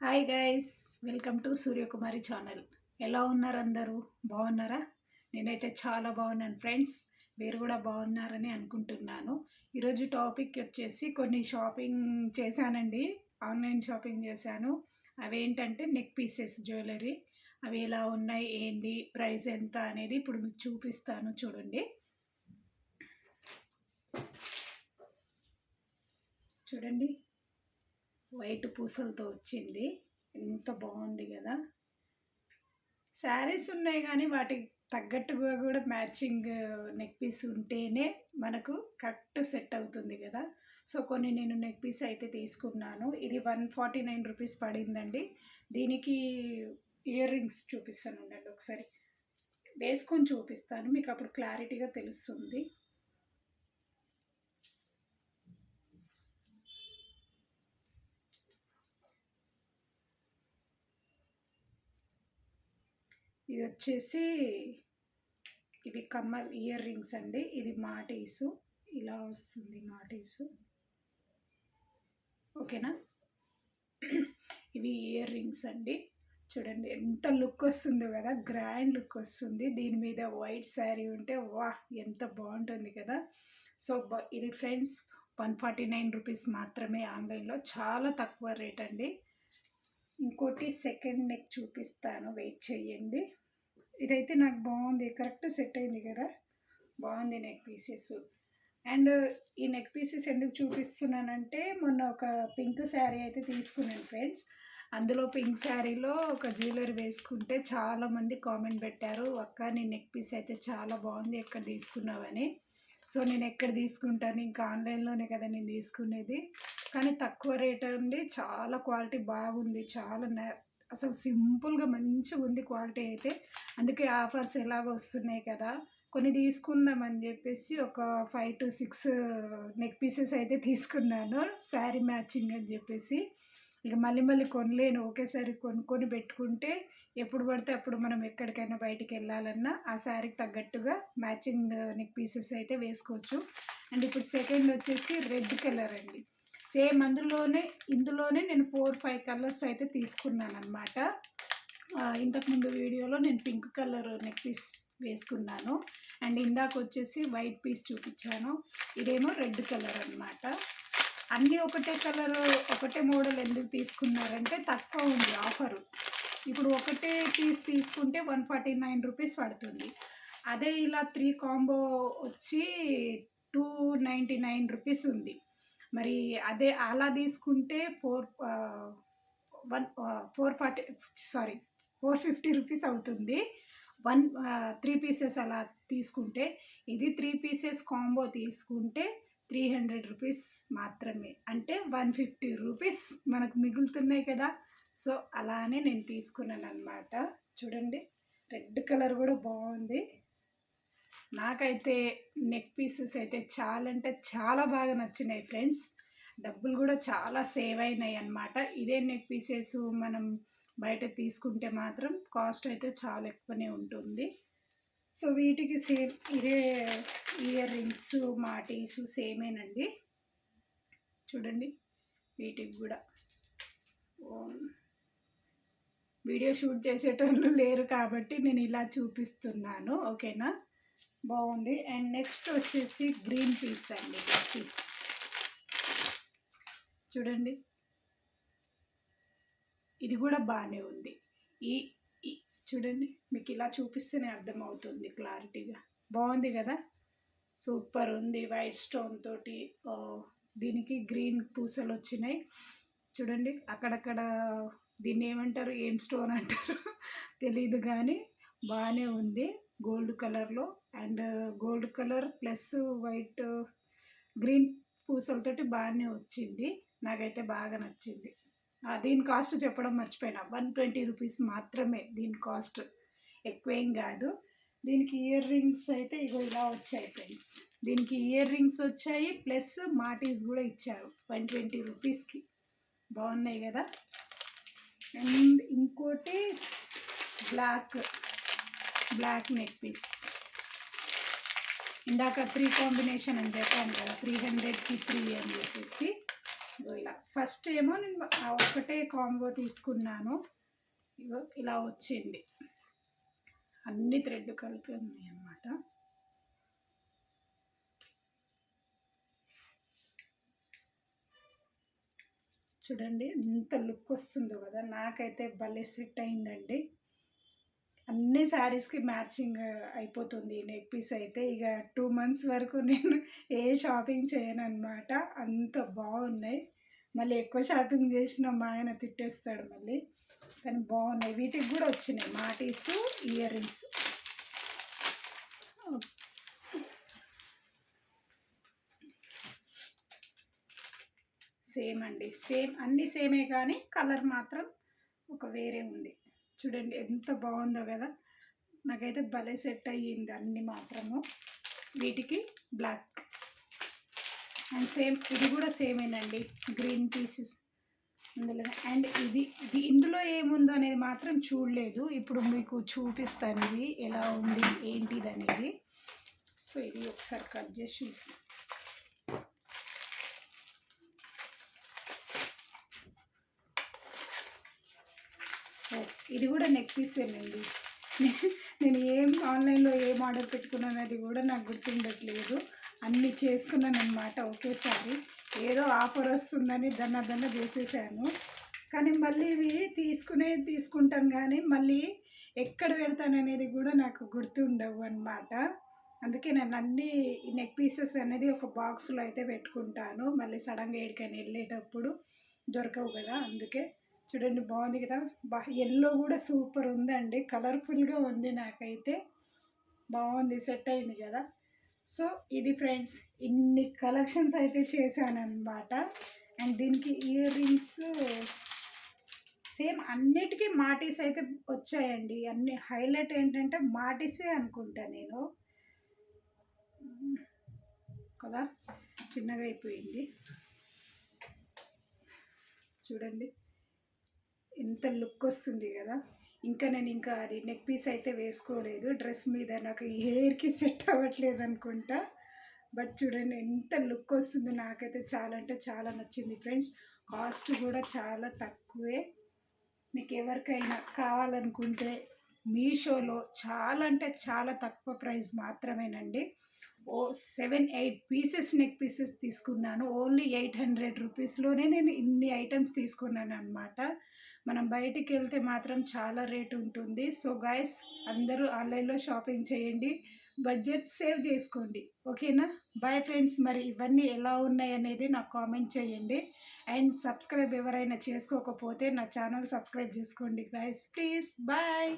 Hi guys, welcome to Suryakumari channel. ఎలా ఉన్నారు అందరూ? బాగున్నారా? నేనైతే చాలా బాగున్నాను ఫ్రెండ్స్. మీరు కూడా బాగున్నారని అనుకుంటున్నాను. ఈరోజు టాపిక్ వచ్చేసి కొన్ని షాపింగ్ చేశానండి. ఆన్లైన్ షాపింగ్ చేశాను. అవేంటంటే నెక్ పీసెస్ జ్యువెలరీ. అవి ఎలా ఉన్నాయి, ఏంటి, ప్రైస్ ఎంత అనేది ఇప్పుడు మీకు చూపిస్తాను చూడండి. చూడండి, వైట్ పూసలతో వచ్చింది. ఎంత బాగుంది కదా. శారీస్ ఉన్నాయి కానీ వాటికి తగ్గట్టుగా కూడా మ్యాచింగ్ నెక్ పీస్ ఉంటేనే మనకు కరెక్ట్ సెట్ అవుతుంది కదా. సో కొన్ని నేను నెక్ పీస్ అయితే తీసుకున్నాను. ఇది 149 రూపీస్ పడిందండి. దీనికి ఇయర్ రింగ్స్ చూపిస్తాను ఉండండి, ఒకసారి వేసుకొని చూపిస్తాను, మీకు అప్పుడు క్లారిటీగా తెలుస్తుంది. ఇది వచ్చేసి ఇవి కమ్మల్ ఇయర్ రింగ్స్ అండి. ఇది మాటీసు, ఇలా వస్తుంది మాటీసు, ఓకేనా. ఇవి ఇయర్ రింగ్స్ అండి. చూడండి ఎంత లుక్ వస్తుందో కదా, గ్రాండ్ లుక్ వస్తుంది. దీని మీద వైట్ శారీ ఉంటే వాహ్ ఎంత బాగుంటుంది కదా. సో ఇది ఫ్రెండ్స్ 149 రూపీస్ మాత్రమే ఆన్లైన్లో, చాలా తక్కువ రేట్ అండి. ఇంకోటి సెకండ్ నెక్ చూపిస్తాను, వెయిట్ చేయండి. ఇదైతే నాకు బాగుంది, కరెక్ట్ సెట్ అయింది కదా, బాగుంది నెక్ పీసెస్. అండ్ ఈ నెక్ పీసెస్ ఎందుకు చూపిస్తున్నానంటే, మొన్న ఒక పింక్ శారీ అయితే తీసుకున్నాను ఫ్రెండ్స్. అందులో పింక్ శారీలో ఒక జ్యువెలరీ వేసుకుంటే చాలామంది కామెంట్ పెట్టారు, అక్క నీ నెక్ పీస్ అయితే చాలా బాగుంది, ఎక్కడ తీసుకున్నావని. సో నేను ఎక్కడ తీసుకుంటాను, ఇంకా ఆన్లైన్లోనే కదా నేను తీసుకునేది. కానీ తక్కువ రేట్ అండి, చాలా క్వాలిటీ బాగుంది, చాలా అసలు సింపుల్గా మంచిగా ఉంది క్వాలిటీ అయితే. అందుకే ఆఫర్స్ ఎలాగో వస్తున్నాయి కదా, కొన్ని తీసుకుందామని చెప్పేసి ఒక 5 to 6 నెక్ పీసెస్ అయితే తీసుకున్నాను, శారీ మ్యాచింగ్ అని చెప్పేసి. ఇక మళ్ళీ మళ్ళీ కొనలేను, ఒకేసారి కొనుక్కొని పెట్టుకుంటే ఎప్పుడు పడితే అప్పుడు మనం ఎక్కడికైనా బయటికి వెళ్ళాలన్నా ఆ శారీకి తగ్గట్టుగా మ్యాచింగ్ నెక్ పీసెస్ అయితే వేసుకోవచ్చు. అండ్ ఇప్పుడు సెకండ్ వచ్చేసి రెడ్ కలర్ అండి. సేమ్ ఇందులోనే నేను 4-5 కలర్స్ అయితే తీసుకున్నాను అనమాట. ఇంతకుముందు వీడియోలో నేను పింక్ కలర్ నెక్ పీస్ వేసుకున్నాను. అండ్ ఇందాక వచ్చేసి వైట్ పీస్ చూపించాను, ఇదేమో రెడ్ కలర్ అనమాట. అన్నీ ఒకటే కలర్ ఒకటే మోడల్ ఎందుకు తీసుకున్నారంటే తక్కువ ఉంది ఆఫరు. ఇప్పుడు ఒకటే పీస్ తీసుకుంటే 149 రూపీస్ పడుతుంది. అదే ఇలా 3 కాంబో వచ్చి 299 రూపీస్ ఉంది. మరి అదే అలా తీసుకుంటే 450 రూపీస్ అవుతుంది. 3 పీసెస్ అలా తీసుకుంటే. ఇది 3 పీసెస్ కాంబో తీసుకుంటే 300 రూపీస్ మాత్రమే, అంటే 150 రూపీస్ మనకు మిగులుతున్నాయి కదా. సో అలానే నేను తీసుకున్నాను అనమాట. చూడండి, రెడ్ కలర్ కూడా బాగుంది. నాకైతే నెక్ పీసెస్ అయితే చాలా అంటే చాలా బాగా నచ్చినాయి ఫ్రెండ్స్. డబ్బులు కూడా చాలా సేవ్ అయినాయి అన్నమాట. ఇదే నెక్ పీసెస్ మనం బయట తీసుకుంటే మాత్రం కాస్ట్ అయితే చాలా ఎక్కువనే ఉంటుంది. సో వీటికి సేమ్ ఇదే ఇయర్ రింగ్స్ మాటీస్ సేమేనండి. చూడండి, వీటికి కూడా వీడియో షూట్ చేసేటోళ్ళు లేరు కాబట్టి నేను ఇలా చూపిస్తున్నాను, ఓకేనా. బాగుంది. అండ్ నెక్స్ట్ వచ్చేసి గ్రీన్ పీస్ అండి. పీస్ చూడండి, ఇది కూడా బాగానే ఉంది. ఈ చూడండి, మీకు ఇలా చూపిస్తేనే అర్థమవుతుంది క్లారిటీగా. బాగుంది కదా, సూపర్ ఉంది. వైట్ స్టోన్ తోటి దీనికి గ్రీన్ పూసలు వచ్చినాయి. చూడండి, అక్కడక్కడ దీన్ని ఏమంటారు, ఏం స్టోన్ అంటారు తెలీదు కానీ బాగానే ఉంది. గోల్డ్ కలర్లో, and gold colour plus white green పూసలతోటి బాగానే వచ్చింది. నాకైతే బాగా నచ్చింది. దీని కాస్ట్ చెప్పడం మర్చిపోయినా, 120 రూపీస్ మాత్రమే దీని కాస్ట్, ఎక్కువేం కాదు. దీనికి ఇయర్ రింగ్స్ అయితే ఇగో ఇలా వచ్చాయి ఫ్రెండ్స్. దీనికి ఇయర్ రింగ్స్ వచ్చాయి, ప్లస్ మాటీస్ కూడా ఇచ్చారు 120 రూపీస్కి. బాగున్నాయి కదా. అండ్ ఇంకోటి బ్లాక్ నెక్ పీస్. ఇందాక 3 కాంబినేషన్ అని చెప్పాను కదా, 300కి 3 అని చెప్పేసి. ఇగో ఇలా ఫస్ట్ ఏమో నేను ఒకటే కాంబో తీసుకున్నాను. ఇగో ఇలా వచ్చింది, అన్ని థ్రెడ్ కలిపి ఉన్నాయి అన్నమాట. చూడండి ఎంత లుక్ వస్తుందో కదా, నాకైతే భలే సెట్ అయిందండి. అన్ని శారీస్కి మ్యాచింగ్ అయిపోతుంది ఈ నెక్ పీస్ అయితే. ఇక 2 months వరకు నేను ఏ షాపింగ్ చేయను అనమాట, అంత బాగున్నాయి. మళ్ళీ ఎక్కువ షాపింగ్ చేసిన మా ఆయన తిట్టేస్తాడు మళ్ళీ, కానీ బాగున్నాయి. వీటికి కూడా వచ్చినాయి మాటీసు ఇయర్ రింగ్స్. సేమ్ అండి, సేమ్ అన్నీ సేమే కానీ కలర్ మాత్రం ఒక వేరే ఉంది. చూడండి ఎంత బాగుందో కదా, నాకైతే భలే సెట్ అయ్యింది అన్నీ మాత్రము. వీటికి బ్లాక్ అండ్ సేమ్ ఇది కూడా సేమేనండి, గ్రీన్ పీసెస్ అందులో. అండ్ ఇందులో ఏముందో అనేది మాత్రం చూడలేదు, ఇప్పుడు మీకు చూపిస్తాను ఇది ఎలా ఉంది ఏంటిది అనేది. సో ఇది ఒకసారి కట్ చేసి చూస్తాను. ఇది కూడా నెక్ పీసేనండి. నేను ఆన్లైన్లో ఏం ఆర్డర్ పెట్టుకున్నాను అది కూడా నాకు గుర్తుండట్లేదు, అన్నీ చేసుకున్నాను అనమాట ఒకేసారి. ఏదో ఆఫర్ వస్తుందని దన్న చేసేసాను, కానీ మళ్ళీ ఇవి తీసుకుంటాను కానీ మళ్ళీ ఎక్కడ పెడతాను అనేది కూడా నాకు గుర్తుండవు అనమాట. అందుకే నేను అన్నీ నెక్ పీసెస్ అనేది ఒక బాక్స్లో అయితే పెట్టుకుంటాను, మళ్ళీ సడన్గా ఎక్కడికైనా వెళ్ళేటప్పుడు దొరకవు కదా, అందుకే. చూడండి బాగుంది కదా, ఎల్లో కూడా సూపర్ ఉందండి, కలర్ఫుల్గా ఉంది, నాకైతే బాగుంది, సెట్ అయింది కదా. సో ఇది ఫ్రెండ్స్, ఇన్ని కలెక్షన్స్ అయితే చేశానన్నమాట. అండ్ దీనికి ఇయర్ రింగ్స్ సేమ్ అన్నిటికీ మాటీస్ అయితే వచ్చాయండి. అన్ని హైలైట్ ఏంటంటే మాటీసే అనుకుంటా నేను కదా, చిన్నగా అయిపోయింది. చూడండి ఎంత లుక్ వస్తుంది కదా. నేను అది నెక్ పీస్ అయితే వేసుకోలేదు, డ్రెస్ మీద నాకు హెయిర్కి సెట్ అవ్వట్లేదు అనుకుంటా. బట్ చూడండి ఎంత లుక్ వస్తుంది, నాకైతే చాలా అంటే చాలా నచ్చింది ఫ్రెండ్స్. కాస్ట్ కూడా చాలా తక్కువే. మీకు ఎవరికైనా కావాలనుకుంటే మీషోలో చాలా అంటే చాలా తక్కువ ప్రైస్ మాత్రమేనండి. 7-8 పీసెస్ నెక్ పీసెస్ తీసుకున్నాను, ఓన్లీ 800 రూపీస్లోనే నేను ఇన్ని ఐటమ్స్ తీసుకున్నాను అనమాట. మనం బయటికి వెళ్తే మాత్రం చాలా రేట్ ఉంటుంది. సో గైస్, అందరూ ఆన్లైన్లో షాపింగ్ చేయండి, బడ్జెట్ సేవ్ చేసుకోండి, ఓకేనా. Bye friends. మరి ఇవన్నీ ఎలా ఉన్నాయి అనేది నాకు కామెంట్ చేయండి. అండ్ సబ్స్క్రైబ్ ఎవరైనా చేసుకోకపోతే నా ఛానల్ సబ్స్క్రైబ్ చేసుకోండి గైస్, ప్లీజ్. బాయ్.